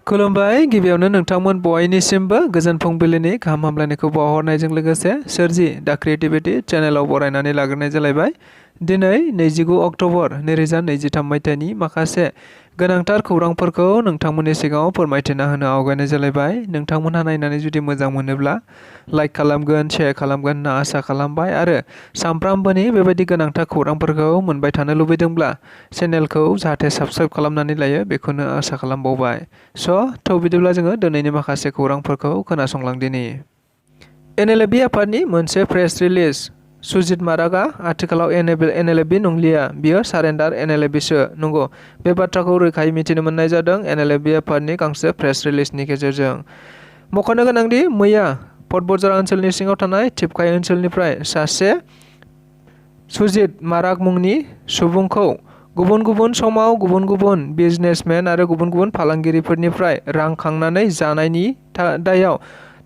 खुलुमबाय गिबियावनो नोंथांमोन बयनिसिमबो गोजोन फुंबिलिनि गाहाम हामलायनायखौ बावहरनायजों लोगोसे सोरजि दा क्रिएटिभिटी चेनेलाव बरायनानै लाग्रोनाय जालायबाय। दिनै 29 अक्ट'बर 2023 मायथाइनि माखासे गोनांथार खौरांफोरखौ नोंथांमोननि सिगाङाव फोरमायथिना होनो आवगायनाय जालायबाय। नोंथांमोनहा नायनानै जुदि मोजां मोनोब्ला लाइक खालामगोन, शेयार खालामगोन होनना आसा खालामबाय आरो सानफ्रामबोनि बेबायदि गोनांथार खौरांफोरखौ मोनबाय थानो लुबैदोंब्ला चेनेलखौ जाहाथे साबस्क्राइब खालामनानै लायो बेखौनो आसा खालामबावबाय। थ' बिदिब्ला जोङो दिनैनि माखासे खौरांफोरखौ खोनासंलांदिनि। एनएलएफबि आफादनि मोनसे प्रेस रिलिज। सुजित मारागा आथिखालाव एनएलएफबि नंलिया, बियो सारेन्डार एनएलएफबिसो। नंगौ, बे बाथ्राखौ रोखायै मिथिनो मोननाय जादों एनएलएफबि आफादनि गांसे प्रेस रिलिजनि गेजेरजों। मख'नो गोनांदि मैया पटबजार ओनसोलनि सिङाव थानाय थिपकाइ ओनसोलनिफ्राय सासे सुजित माराग मुंनि सुबुंखौ गुबुन गुबुन समाव गुबुन गुबुन बिजनेसमेन आरो गुबुन गुबुन फालांगिरिफोरनिफ्राय रां खांनानै जानायनि दायाव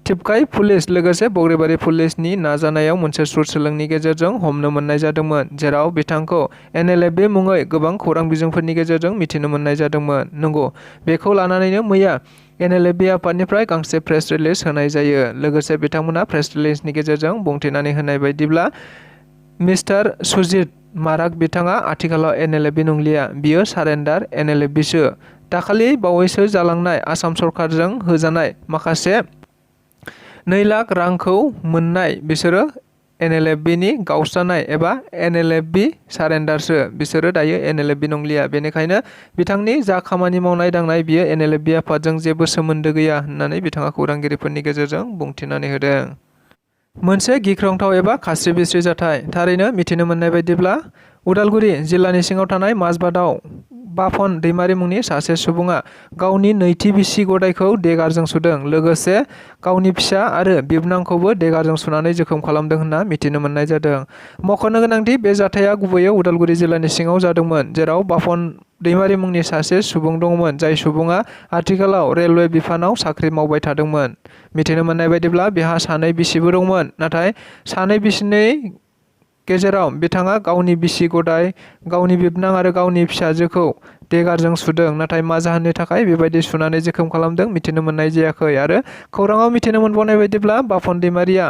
थिपकाइ पुलिस लोगोसे बग्रिबारि पुलिसनि नाजानायाव मोनसे सुर सोलोंनि गेजेरजों हमनो मोननाय जादोंमोन, जेराव बिथांखौ एनएलएफबि मुङै गोबां खौरां बिजोंफोरनि गेजेरजों मिथिनो मोननाय जादोंमोन। नंगौ, बेखौ लानानैनो मैया एनएलएफबि आफादनिफ्राय गांसे प्रेस रिलिज होनाय जायो। लोगोसे बिथांमोना प्रेस रिलिजनि गेजेरजों बुंथिनानै होनाय बायदिब्ला मिस्टार सुजित माराग बिथाङा आथिखालाव एनएलएफबि नंलिया, बियो सारेन्डार एनएलएफबिसो। दाखालि बावैसो जालांनाय आसाम सरकारजों होजानाय माखासे 2 लाख रांखौ मोननाय बिसोरो एनएलएफबिनि गावस्रानाय एबा एनएलएफबि सारेन्डारसो, बिसोरो दायो एनएलएफबि नंलिया। बेनिखायनो बिथांनि जा खामानि मावनाय दांनाय बियो एनएलएफबि आफादजों जेबो सोमोन्दो गैया होननानै बिथाङा खौरांगिरिफोरनि गेजेरजों बुंथिनानै होदों। मोनसे गिख्रंथाव एबा खास्रि बिस्रि जाथाय। थारैनो मिथिनो मोननाय बायदिब्ला उदालगुरि जिल्लानि सिङाव थानाय माजबादआव बाफन दैमारि मुंनि सासे सुबुङा गावनि नैथि बिसि गदायखौ देगारजों सुदों, लोगोसे गावनि फिसा आरो बिबोनांखौबो देगारजों सुनानै जोखोम खालामदों होनना मिथिनो मोननाय जादों। मख'नो गोनांदि बे जाथाया गुबैयै उदालगुरि जिल्लानि सिङाव जादोंमोन, जेराव बाफन दैमारि मुंनि सासे सुबुं दंमोन, जाय सुबुङा आथिखालाव रेलवे बिफानाव साख्रि मावबाय थादोंमोन। मिथिनो मोननाय बायदिब्ला बिहा 2 बिसिबो दंमोन, नाथाय 2 बिसिनि गेजेराव बिथाङा गावनि बिसि गदाय, गावनि बिबोनां आरो गावनि फिसाजोखौ देगारजों सुदों। नाथाय मा जाहोननि थाखाय बेबायदि सुनानै जोखोम खालामदों मिथिनो मोननाय जायाखै। आरो खौराङाव मिथिनो मोनबावनाय बायदिब्ला बाफन दैमारिया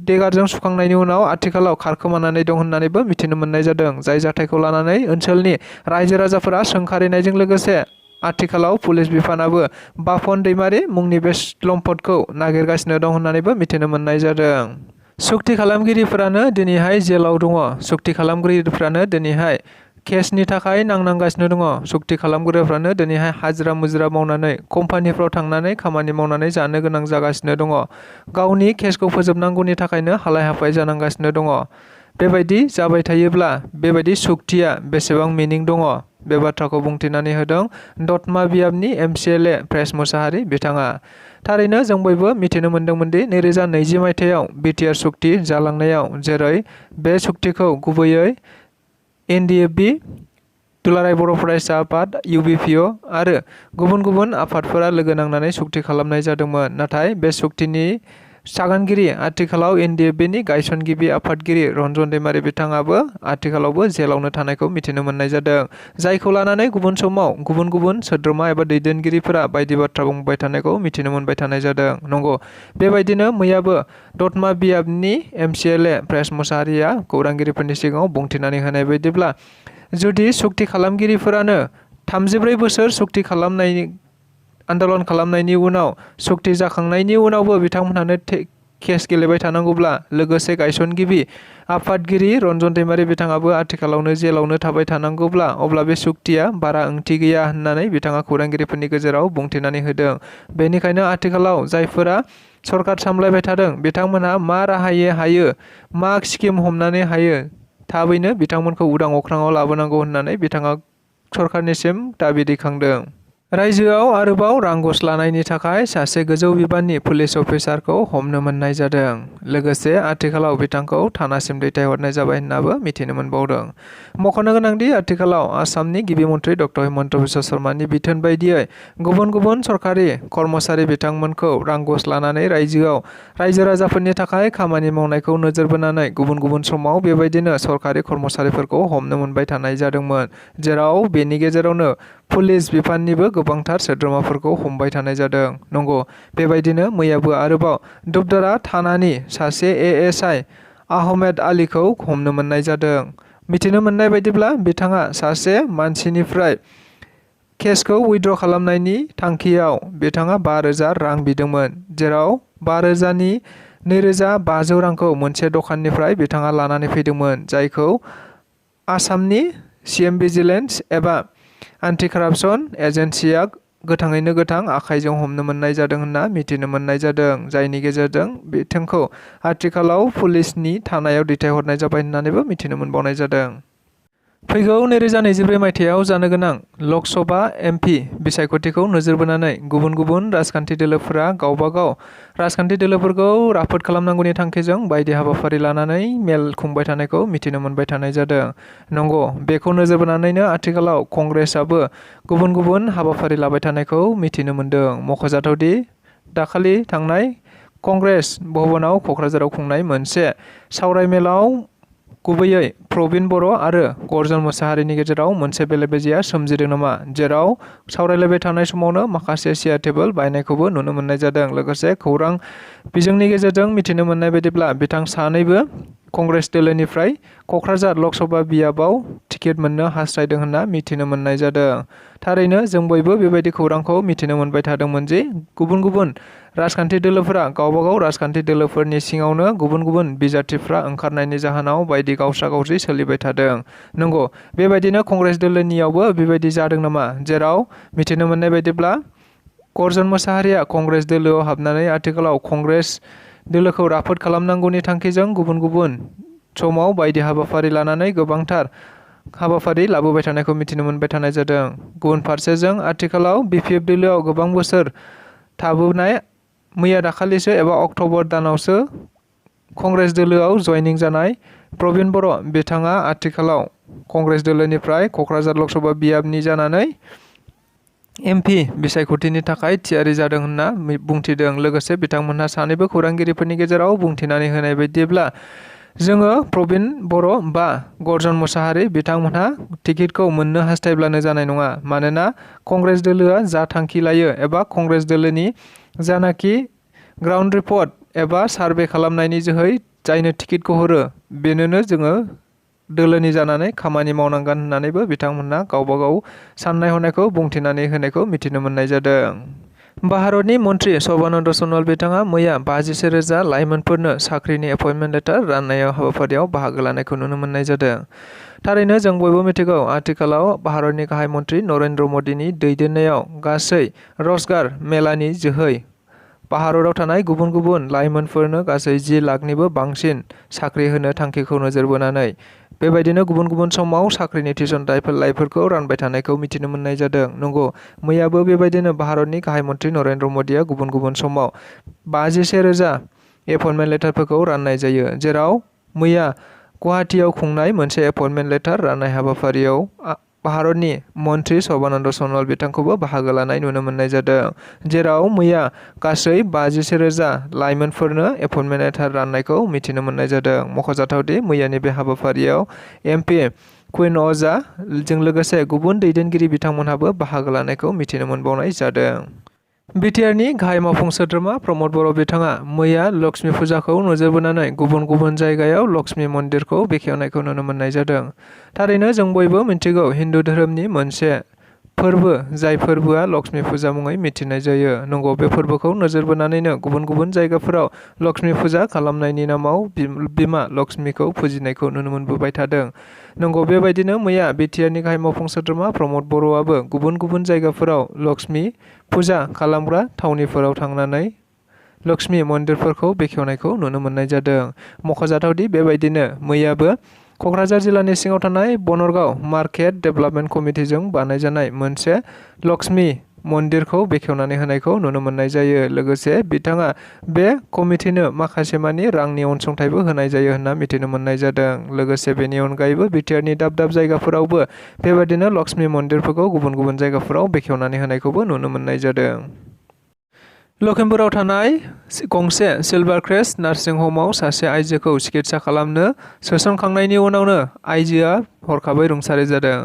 देगारजों सुखांनायनि उनाव आथिखालाव खारखोमानानै दं होननानैबो मिथिनो मोननाय जादों। जाय जाथायखौ लानानै ओनसोलनि रायजो राजाफोरा सोंखारिनायजों लोगोसे आथिखालाव पुलिस बिफानाबो बाफन दैमारि मुंनि बे लम्पटखौ नागिरगासिनो दं होननानैबो मिथिनो मोननाय जादों। सुक्ति खालामगिरिफोरानो दिनैहाय जेलाव दङ। सुक्ति खालामगिरिफोरानो दिनैहाय केसनि थाखाय नांनांगासिनो दङ। सुक्ति खालामगिरिफ्रानो दिनैहाय हाजिरा मुजिरा मावनानै कम्पानिफ्राव थांनानै खामानि मावनानै जानो गोनां जागासिनो दङ। गावनि केसखौ फोजोबनांगौनि थाखायनो हालाय हाफाय जानांगासिनो दङ। बेबायदि जाबाय थायोब्ला बेबायदि सुक्तिया बेसेबां मिनिं दङ, बे बाथ्राखौ बुंथिनानै होदों दतमा बियाबनि एमसिएलए प्रेस मुसाहारि बिथाङा। थारैनो जों बयबो मिथिनो मोन्दोंमोन दि 2020 मायथाइयाव बिटिआर सुक्ति जालांनायाव, जेरै बे सुक्तिखौ गुबैयै एनडिएफबि, दुलाराय बर' फरायसा आफाद, इउबिपिअ आरो गुबुन गुबुन आफादफोरा लोगो नांनानै सुक्ति खालामनाय जादोंमोन। नाथाय बे सुक्तिनि सागानगिरि, आथिखालाव एनडिएफबिनि गायसनगिरि आफादगिरि रन्जन दैमारि बिथाङाबो आथिखालावबो जेलावनो थानायखौ मिथिनो मोननाय जादों। जायखौ लानानै गुबुन समाव गुबुन गुबुन सोद्रोमा एबा दैदेनगिरिफोरा बायदि बाथ्रा बुंबाय थानायखौ मिथिनो मोनबाय थानाय जादों। नंगौ, बेबायदिनो मैयाबो दतमा बियाबनि एमसिएलए प्रेस मुसाहारिया खौरांगिरिफोरनि सिगाङाव बुंथिनानै होनाय बायदिब्ला, जुदि सुक्ति खालामगिरिफोरानो 34 बोसोर सुक्ति खालामनायनि आन्दलन खालामनायनि उनाव सुक्ति जाखांनायनि उनावबो बिथांमोनहानो केस गेलेबाय थानांगौब्ला, लोगोसे गायसनगिरि आफादगिरि रन्जन दैमारि बिथाङाबो आथिखालावनो जेलावनो थाबाय थानांगौब्ला, अब्ला बे सुक्तिया बारा ओंथि गैया होननानै बिथाङा खौरांगिरिफोरनि गेजेराव बुंथिनानै होदों। बेनिखायनो आथिखालाव जायफोरा सरकार सामलायबाय थादों बिथांमोनहा मा राहायै हायो, मा स्किम हमनानै हायो, थाबैनो बिथांमोनखौ उदां अख्राङाव लाबोनांगौ होननानै बिथाङा सरकारनिसिम दाबि दैखांदों। रायजोआव आरोबाव रां घुस लानायनि थाखाय सासे गोजौ बिबाननि पुलिस अफिसारखौ हमनो मोननाय जादों। लोगोसे आथिखालाव बिथांखौ थानासिम दैथायहरनाय जाबाय होननाबो मिथिनो मोनबावदों। मख'नो गोनांदि आथिखालाव आसामनि गिबि मन्थ्रि डक्टर हिमन्त बिश्व शर्मानि बिथोन बायदियै गुबुन गुबुन सरकारि कर्मचारि बिथांमोनखौ रां घुस लानानै रायजोआव रायजो राजाफोरनि थाखाय खामानि मावनायखौ नोजोर बोनानै गुबुन गुबुन समाव बेबायदिनो सरकारि कर्मचारिफोरखौ हमनो मोनबाय थानाय जादोंमोन। जेराव बेनि गेजेरावनो पुलिस बिफाननिबो गोबांथार सोद्रोमाफोरखौ हमबाय थानाय जादों। नंगौ, बेबायदिनो मैयाबो आरोबाव धुपदारा थानानि सासे ASI आहमेद आलीखौ हमनो मोननाय जादों। मिथिनो मोननाय बायदिब्ला बिथाङा सासे मानसिनिफ्राय केसखौ उइथड्र खालामनायनि थांखियाव बिथाङा 5,000 रां बिदोंमोन, जेराव 5,000नि 2,500 रांखौ मोनसे दखाननिफ्राय बिथाङा लानानै फैदोंमोन, जायखौ आसामनि CM भिजिलेन्स एबा एन्टि कराप्सन एजेन्सिया गोथाङैनो गोथां आखाइजों हमनो मोननाय जादों होनना मिथिनो मोननाय जादों, जायनि गेजेरजों बिथांखौ आथिखालाव पुलिसनि थानायाव दैथायहरनाय जाबाय होननानैबो मिथिनो मोनबावनाय जादों। फैगौ 2024 मायथाइयाव जानो गोनां लकसभा MP बिसायख'थिखौ नोजोर बोनानै गुबुन गुबुन राजखान्थि दोलोफोरा गावबा गाव राजखान्थि दोलोफोरखौ राफोद खालामनांगौनि थांखिजों बायदि हाबाफारि लानानै मेल खुंबाय थानायखौ मिथिनो मोनबाय थानाय जादों। नंगौ, बेखौ नोजोर बोनानैनो आथिखालाव कंग्रेसआबो गुबुन गुबुन हाबाफारि लाबाय थानायखौ मिथिनो मोन्दों। मख'जाथावदि दाखालि थांनाय कंग्रेस भवनाव क'क्राझाराव खुंनाय मोनसे सावरायमेलाव गुबैयै प्रबिन बर' आरो गर्जन मोसाहारिनि गेजेराव मोनसे बेले-बेजेया सोमजिदों नामा, जेराव सावरायलायबाय थानाय समावनो माखासे चेयार टेबोल बायनायखौबो नुनो मोननाय जादों। लोगोसे खौरां बिजोंनि गेजेरजों मिथिनो मोननाय बायदिब्ला बिथां सानैबो कंग्रेस दोलोनिफ्राय क'क्राझार लकसभा बियाबाव टिकेट मोननो हास्थायदों होनना मिथिनो मोननाय जादों। थारैनो जों बयबो बेबायदि खौरांखौ मिथिनो मोनबाय थादोंमोन दि गुबुन गुबुन राजखान्थि दोलोफोरा गावबा गाव राजखान्थि दोलोफोरनि सिङावनो गुबुन गुबुन बिजाथिफ्रा ओंखारनायनि जाहोनाव बायदि गावस्रा-गावस्रि सोलिबाय थादों। नंगौ, बेबायदिनो कंग्रेस दोलोनियावबो बेबायदि जादों नामा, जेराव मिथिनो मोननाय बायदिब्ला गर्जन मोसाहारिया कंग्रेस दोलोआव हाबनानै आथिखालाव कंग्रेस दोलोखौ राफोद खालामनांगौनि थांखिजों गुबुन गुबुन समाव बायदि हाबाफारि लानानै गोबांथार हाबाफारि लाबोबाय थानायखौ मिथिनो मोनबाय थानाय जादों। गुबुन फारसेजों आथिखालाव BPF दोलोआव गोबां बोसोर थाबोनाय मैया दाखालिसो एबा अक्ट'बर दानावसो कंग्रेस दोलोआव जयनिं जानाय प्रबिन बर' बिथाङा आथिखालाव कंग्रेस दोलोनिफ्राय क'क्राझार लकसभा बियाबनि जानानै MP बिसायख'थिनि थाखाय थियारि जादों होनना बुंथिदों। लोगोसे बिथांमोनहा सानैबो खौरांगिरिफोरनि गेजेराव बुंथिनानै होनाय बायदिब्ला जोङो प्रबिन बर' बा गर्जन मोसाहारि बिथांमोनहा टिकेटखौ मोननो हास्थायब्लानो जानाय नङा, मानोना कंग्रेस दोलोआ जा थांखि लायो एबा कंग्रेस दोलोनि जानाखि ग्राउन्ड रिपर्ट एबा सार्भे खालामनायनि जोहै जायनो टिकेटखौ हरो बेनोनो जोङो दोलोनि जानानै खामानि मावनांगोन होननानैबो बिथांमोनहा गावबा गाव साननाय हनायखौ बुंथिनानै होनायखौ मिथिनो मोननाय जादों। भारतनि मन्त्रि सर्बानन्द सन'वाल बिथाङा मैया 55,000 लाइमोनफोरनो साख्रिनि एपइन्टमेन्ट लेटार राननाय हाबाफारियाव बाहागो लानायखौ नुनो मोननाय जादों। थारैनो जों बयबो मिथिगौ, आथिखालाव भारतनि गाहाय मन्त्रि नरेन्द्र मदिनि दैदेननायाव गासै रजगार मेलानि जोहै भारताव थानाय गुबुन गुबुन लाइमोनफोरनो गासै 10 लाखनिबो बांसिन साख्रि होनो थांखिखौ नोजोर बोनानै बेबायदिनो गुबुन गुबुन समाव साख्रिनि थिसनथाइफोरखौ रानबाय थानायखौ मिथिनो मोननाय जादों। नंगौ, मैयाबो बेबायदिनो भारतनि गाहाय मन्त्रि नरेन्द्र मदिया गुबुन गुबुन समाव 51,000 एपइन्टमेन्ट लेटारफोरखौ राननाय जायो, जेराव मैया गुवाहाटीआव खुंनाय मोनसे एपइन्टमेन्ट लेटार राननाय हाबाफारियाव भारतनि मन्त्रि सर्बानन्द सन'वाल बिथांखौबो बाहागो लानाय नुनो मोननाय जादों, जेराव मैया गासै 51,000 लाइमोनफोरनो एपइन्टमेन्ट लेटार राननायखौ मिथिनो मोननाय जादों। मख'जाथावदि मैयानि बे हाबाफारियाव MP कुइन अजा जों लोगोसे गुबुन दैदेनगिरि बिथांमोनहाबो बाहागो लानायखौ मिथिनो मोनबावनाय जादों। BTRनि गाहाय मावफुं सोद्रोमा प्रमद बर' बिथाङा मैया लक्ष्मी फुजाखौ नोजोर बोनानै गुबुन गुबुन जायगायाव लक्ष्मी मन्दिरखौ बेखेवनायखौ नुनो मोननाय जादों। थारैनो जों बयबो मिथिगौ, हिन्दु धोरोमनि मोनसे फोरबो जाय फोरबोआ लक्ष्मी फुजा मुङै मिथिनाय जायो। नंगौ, बे फोरबोखौ नोजोर बोनानैनो गुबुन गुबुन जायगाफोराव लक्ष्मी फुजा खालामनायनि नामाव बिमा लक्ष्मीखौ फुजिनायखौ नुनो मोनबोबाय थादों। नंगौ, बेबायदिनो मैया BTRनि गाहाय मावफुं सोद्रोमा प्रमद बर'आबो गुबुन गुबुन जायगाफोराव लक्ष्मी फुजा खालामग्रा थावनिफोराव थांनानै लक्ष्मी मन्दिरफोरखौ बेखेवनायखौ नुनो मोननाय जादों। मख'जाथावदि बेबायदिनो मैयाबो क'क्राझार जिल्लानि सिङाव थानाय बनरगाव मार्केट डेभेलपमेन्ट कमिटिजों बानायजानाय मोनसे लक्ष्मी मन्दिरखौ बेखेवनानै होनायखौ नुनो मोननाय जायो। लोगोसे बिथाङा बे कमिटिनो माखासेमानि रांनि अनसुंथाइबो होनाय जायो होनना मिथिनो मोननाय जादों। लोगोसे बेनि अनगायैबो BTRनि दाब दाब जायगाफोरावबो बेबायदिनो लक्ष्मी मन्दिरफोरखौ गुबुन गुबुन जायगाफोराव बेखेवनानै होनायखौबो नुनो मोननाय जादों। लखिमपुराव थानाय गंसे सिलभार क्रेस्ट नार्सिं हमाव सासे आइजोखौ चिकित्सा खालामनो सोसनखांनायनि उनावनो आइजोआ हरखाबै रुंसारि जादों।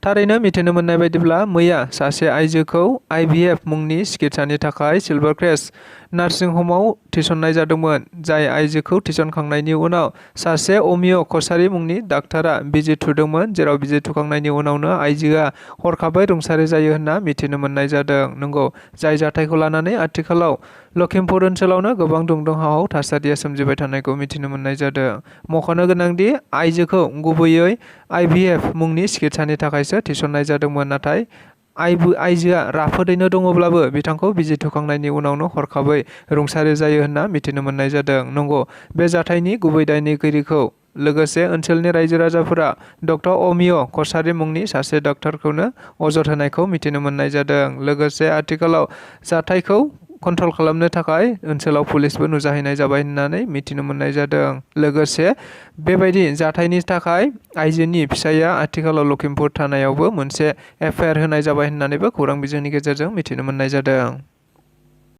थारैनो मिथिनो मोननाय बायदिब्ला मैया सासे आइजोखौ IVF मुंनि चिकित्सानि थाखाय सिलभार क्रेस्ट नार्सिं हमाव थिसननाय जादोंमोन। जाय आइजोखौ थिसनखांनायनि उनाव सासे अमिय' कसारी मुंनि डाक्टारा बिजि थुदोंमोन, जेराव बिजि थुखांनायनि उनावनो आइजोआ हरखाबै रुंसारि जायो होनना मिथिनो मोननाय जादों। नंगौ, जाय जाथायखौ लानानै आथिखालाव लखिमपुर ओनसोलावनो गोबां दुंहाव थासारिया सोमजिबाय थानायखौ मिथिनो मोननाय जादों। मख'नो गोनांदि आइजोखौ गुबैयै IVF मुंनि चिकित्सानि थाखायसो थिसननाय जादोंमोन, नाथाय आइजोआ राफोदैनो दङब्लाबो बिथांखौ बिजि थुखांनायनि उनावनो हरखाबै रुंसारि जायो होनना मिथिनो मोननाय जादों। नंगौ, बे जाथायनि गुबै दायनिगिरिखौ लोगोसे ओनसोलनि रायजो राजाफोरा डक्टर अमिय' कसारी मुंनि सासे डाक्टारखौनो अजद होनायखौ मिथिनो मोननाय जादों। लोगोसे आथिखालाव जाथायखौ कन्ट्रल खालामनो थाखाय ओनसोलाव पुलिसबो नुजाहैनाय जाबाय होननानै मिथिनो मोननाय जादों। लोगोसे बेबायदि जाथायनि थाखाय आइजोनि फिसाइया आथिखालाव लखिमपुर थानायावबो मोनसे FIR होनाय जाबाय होननानैबो खौरां बिजोंनि गेजेरजों मिथिनो मोननाय जादों।